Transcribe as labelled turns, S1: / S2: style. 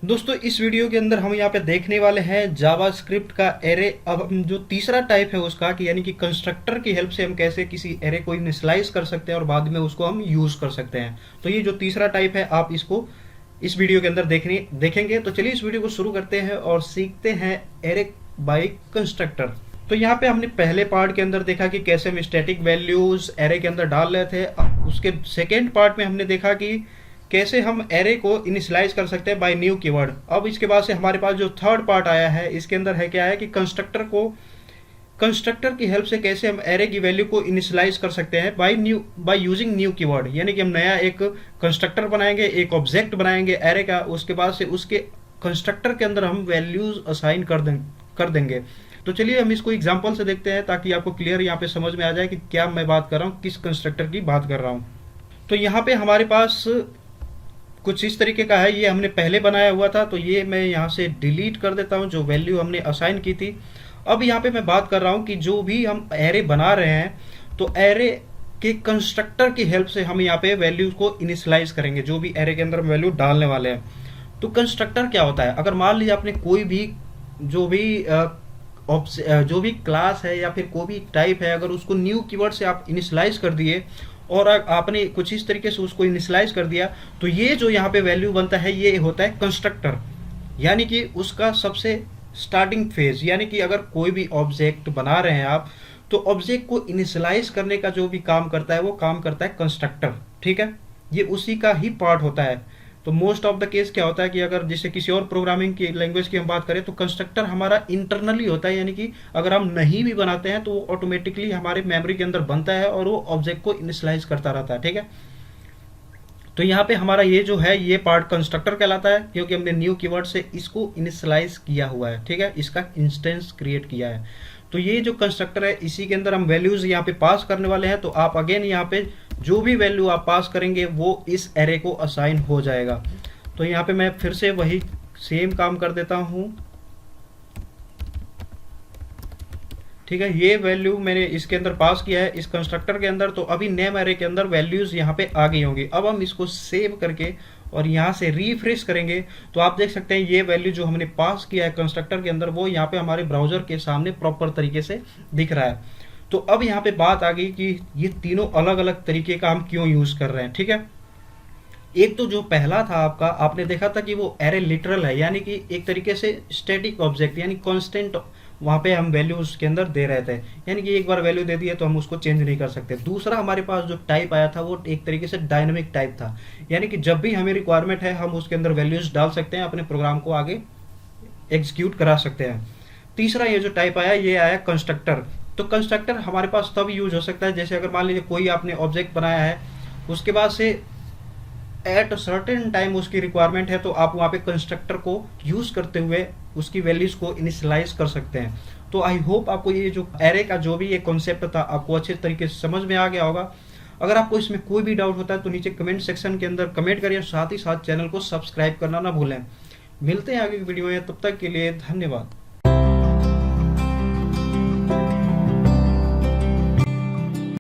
S1: दोस्तों इस वीडियो के अंदर हम यहाँ पे देखने वाले हैं जावास्क्रिप्ट का एरे। अब हम जो तीसरा टाइप है उसका कि यानी कि कंस्ट्रक्टर की हेल्प से हम कैसे किसी एरे को इनिशियलाइज कर सकते हैं और बाद में उसको हम यूज कर सकते हैं। तो ये जो तीसरा टाइप है आप इसको इस वीडियो के अंदर देखेंगे। तो चलिए इस वीडियो को शुरू करते हैं और सीखते हैं एरे बाय कंस्ट्रक्टर। तो यहाँ पे हमने पहले पार्ट के अंदर देखा कि कैसे हम स्टैटिक वैल्यूज एरे के अंदर डाल रहे थे। अब उसके सेकेंड पार्ट में हमने देखा कि कैसे हम एरे को इनिशियलाइज कर सकते हैं बाय न्यू कीवर्ड। अब इसके बाद से हमारे पास जो थर्ड पार्ट आया है इसके अंदर है क्या है कि कंस्ट्रक्टर की हेल्प से कैसे हम एरे की वैल्यू को इनिशियलाइज कर सकते हैं बाय यूजिंग न्यू कीवर्ड। यानी कि हम नया एक कंस्ट्रक्टर बनाएंगे, एक ऑब्जेक्ट बनाएंगे एरे का, उसके बाद से उसके कंस्ट्रक्टर के अंदर हम वैल्यूज असाइन कर देंगे। तो चलिए हम इसको एग्जांपल से देखते हैं ताकि आपको क्लियर यहाँ पे समझ में आ जाए कि क्या मैं बात कर रहा हूँ, किस कंस्ट्रक्टर की बात कर रहा हूँ। तो यहाँ पे हमारे पास कुछ इस तरीके का है, ये हमने पहले बनाया हुआ था तो ये मैं यहाँ से डिलीट कर देता हूँ जो वैल्यू हमने असाइन की थी। अब यहाँ पे मैं बात कर रहा हूँ कि जो भी हम एरे बना रहे हैं तो एरे के कंस्ट्रक्टर की हेल्प से हम यहाँ पे वैल्यूज को इनिशियलाइज करेंगे, जो भी एरे के अंदर वैल्यू डालने वाले हैं। तो कंस्ट्रक्टर क्या होता है, अगर मान लीजिए आपने कोई भी जो भी क्लास है या फिर कोई भी टाइप है, अगर उसको न्यू कीवर्ड से आप इनिशियलाइज कर दिए और आपने कुछ इस तरीके से उसको इनिशियलाइज कर दिया तो ये जो यहाँ पे वैल्यू बनता है ये होता है कंस्ट्रक्टर। यानी कि उसका सबसे स्टार्टिंग फेज, यानी कि अगर कोई भी ऑब्जेक्ट बना रहे हैं आप तो ऑब्जेक्ट को इनिशियलाइज करने का जो भी काम करता है वो काम करता है कंस्ट्रक्टर। ठीक है, ये उसी का ही पार्ट होता है। तो मोस्ट ऑफ द केस क्या होता है कि अगर जैसे किसी और प्रोग्रामिंग की लैंग्वेज की हम बात करें तो कंस्ट्रक्टर हमारा इंटरनली होता है, यानी कि अगर हम नहीं भी बनाते हैं तो वो ऑटोमेटिकली हमारे मेमोरी के अंदर बनता है और वो ऑब्जेक्ट को इनिशियलाइज करता रहता है। ठीक है, तो यहाँ पे हमारा ये जो है ये पार्ट कंस्ट्रक्टर कहलाता है क्योंकि हमने न्यू कीवर्ड से इसको इनिशियलाइज किया हुआ है। ठीक है, इसका इंस्टेंस क्रिएट किया है। तो ये जो कंस्ट्रक्टर है इसी के अंदर हम वैल्यूज यहाँ पे पास करने वाले हैं। तो आप अगेन यहाँ पे जो भी वैल्यू आप पास करेंगे वो इस एरे को असाइन हो जाएगा। तो यहाँ पे मैं फिर से वही सेम काम कर देता हूँ। ठीक है, ये वैल्यू मैंने इसके अंदर पास किया है इस कंस्ट्रक्टर के अंदर। तो अभी नेम एरे के अंदर वैल्यूज यहाँ पे आ गई होंगी। अब हम इसको सेव करके और यहाँ से रिफ्रेश करेंगे तो आप देख सकते हैं ये वैल्यू जो हमने पास किया है कंस्ट्रक्टर के अंदर वो यहाँ पे हमारे ब्राउजर के सामने प्रॉपर तरीके से दिख रहा है। तो अब यहाँ पे बात आ गई कि ये तीनों अलग अलग तरीके का हम क्यों यूज कर रहे हैं। ठीक है, एक तो जो पहला था आपका, आपने देखा था कि वो एरे लिटरल है, यानी कि एक तरीके से स्टैटिक ऑब्जेक्ट यानी कांस्टेंट वहां पे हम वैल्यू उसके अंदर दे रहे थे, यानी कि एक बार वैल्यू दे दी है तो हम उसको चेंज नहीं कर सकते। दूसरा हमारे पास जो टाइप आया था वो एक तरीके से डायनेमिक टाइप था, यानी कि जब भी हमें रिक्वायरमेंट है हम उसके अंदर वैल्यूज डाल सकते हैं, अपने प्रोग्राम को आगे एग्जीक्यूट करा सकते हैं। तीसरा ये जो टाइप आया ये आया कंस्ट्रक्टर। तो कंस्ट्रक्टर हमारे पास तब यूज हो सकता है जैसे अगर मान लीजिए कोई आपने ऑब्जेक्ट बनाया है, उसके बाद से एट सर्टेन टाइम उसकी रिक्वायरमेंट है तो आप वहाँ पे कंस्ट्रक्टर को यूज करते हुए उसकी वैल्यूज को इनिशियलाइज कर सकते हैं। तो आई होप आपको ये जो एरे का जो भी ये कॉन्सेप्ट था आपको अच्छे तरीके से समझ में आ गया होगा। अगर आपको इसमें कोई भी डाउट होता है तो नीचे कमेंट सेक्शन के अंदर कमेंट करिए, साथ ही साथ चैनल को सब्सक्राइब करना ना भूलें। मिलते हैं आगे की वीडियो में, तब तक के लिए धन्यवाद।